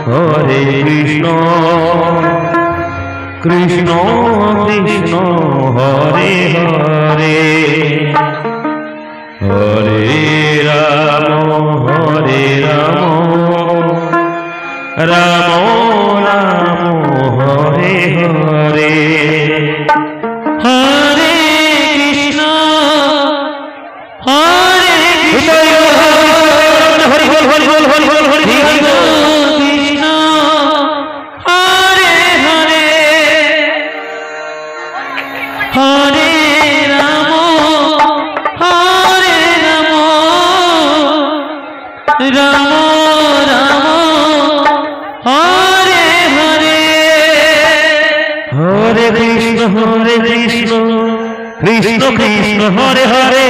Hare Krishna Krishna Krishna Hare Hare Hare Ram Ram Ram Hare Hare Hare Krishna Hare Hari ball Hari ball Hari ball Hari Krishna Hare Hare Hare Ram Ram Ram Hare Hare Hare Krishna Krishna Krishna Hare Hare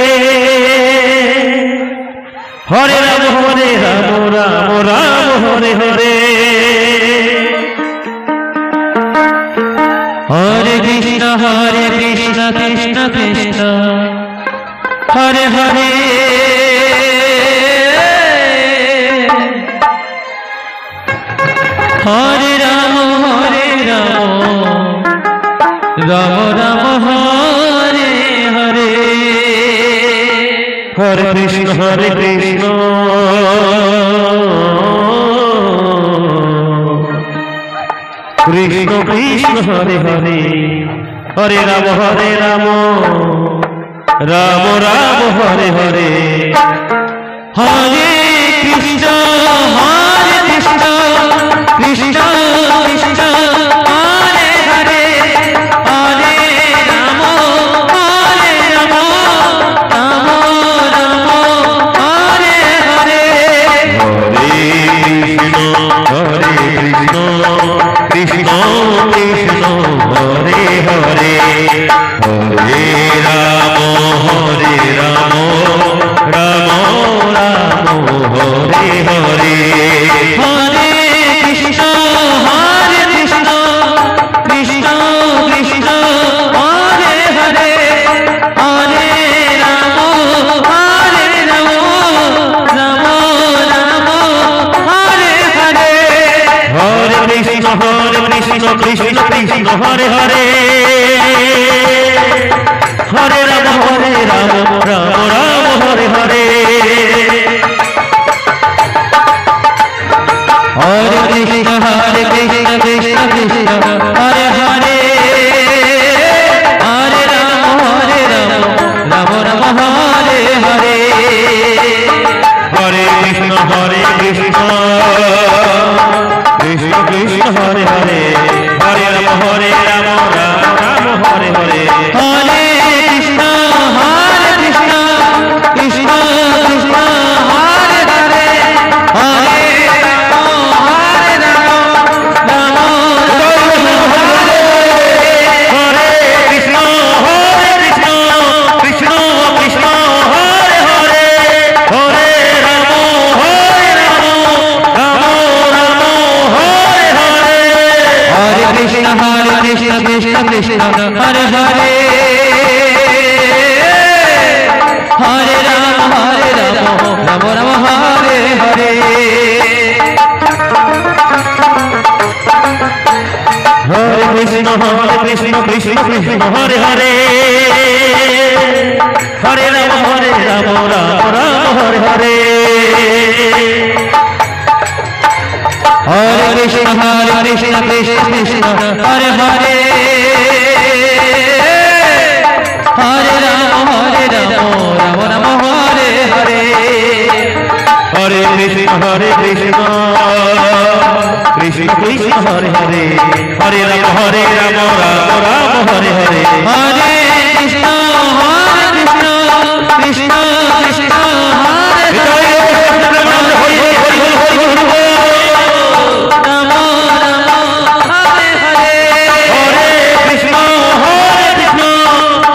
Hare Ram Ram Ram Hare Hare Hare Krishna Krishna Krishna Hare Hare Hare Ram Ram Ram Hare Hare Hare Krishna Krishna Krishna Hare Hare Hare Ram Ram Ram Hare Hare Hare Krishna Krishna Krishna Hare Hare Hare Ram Ram Ram Hare Hare Hare Krishna Krishna Krishna Hare Hare Hare Ram Ram Ram Hare Hare Hare Krishna Krishna Krishna Hare Hare Hare Ram Ram Ram Hare Hare Hare Krishna Krishna Krishna Hare Hare Hare Ram Ram Ram Hare Hare Hare Krishna Krishna Krishna Hare Hare Hare Ram Ram Ram Hare Hare Hare Krishna Krishna Krishna Hare Hare Hare Ram Ram Ram Hare Hare Hare Krishna Krishna Krishna Hare Hare Hare Krishna Hare Hare Hare Ram Ram Ram Hare Hare Hare Krishna Krishna Krishna Hare Hare Hare Ram Ram Ram Hare Hare Hare Krishna Krishna Krishna Hare Hare Hare Ram Ram Ram Hare Hare Hare Krishna Krishna Krishna Hare Hare Hare Ram Ram Ram Hare Hare Hare Krishna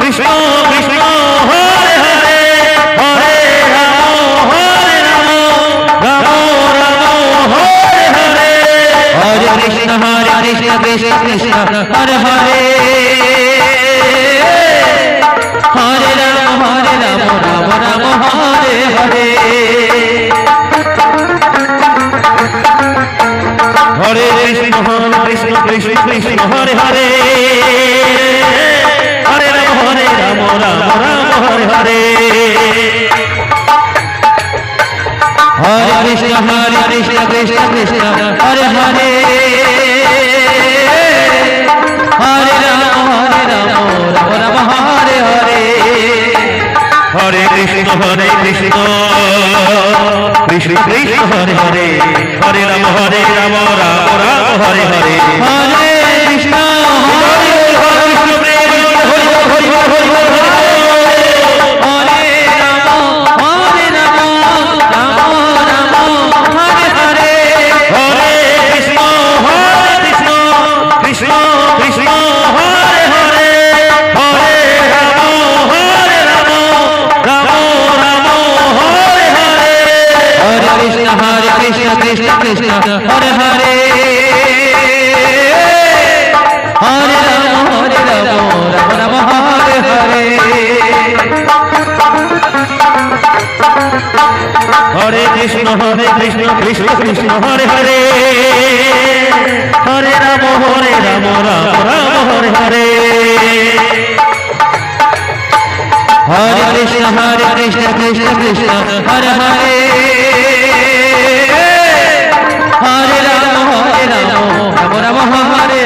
Krishna Krishna Hare Hare Krishna Krishna Hare Hare Hare Rama Rama Rama Hare Hare Krishna Krishna Krishna Hare Hare Hare Ram Ram Ram Hare Hare Hare Krishna Krishna Krishna Hare Hare Hare Ram Ram Ram Hare Hare Hare Krishna Krishna Krishna Krishna Hare Hare Hare Ram Ram Ram Hare Hare Hare Krishna Hare Krishna Prem Hari Hari Hari Hare Ram Ram Ram Hare Hare Hare Krishna Krishna Krishna Hare Hare Hare Ram Ram Ram Hare Hare Hare Krishna Krishna Krishna Hare Hare Hare Ram Ram Hare Hare Hare Krishna Krishna Krishna Hare Hare Hare Ram Ram Ram Hare Hare Hare Krishna Krishna Krishna Hare Hare Hare Ram Ram Hare Hare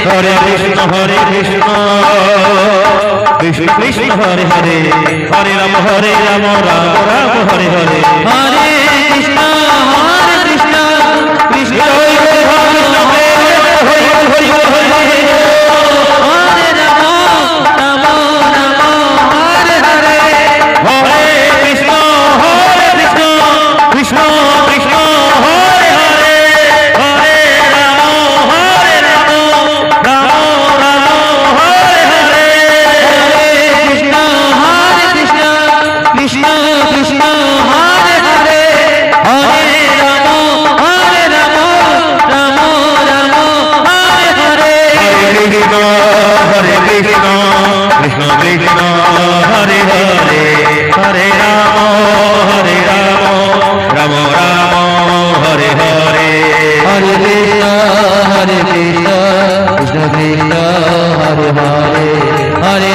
Hare Krishna Krishna Krishna Hare Hare Hare Ram Ram Ram Hare Hare Hare Krishna Krishna Krishna Hare Hare Hare Ram Ram Ram Hare Hare Hare Krishna Krishna Krishna Hare Hare Hare Ram Ram Ram Hare Hare Hare Krishna Krishna Krishna Hare Hare Hare Ram Ram Ram Hare Hare Hare Krishna Krishna Krishna Hare Hare Hare Ram Ram Ram Hare Hare Hare Krishna Krishna Krishna Hare Hare Hare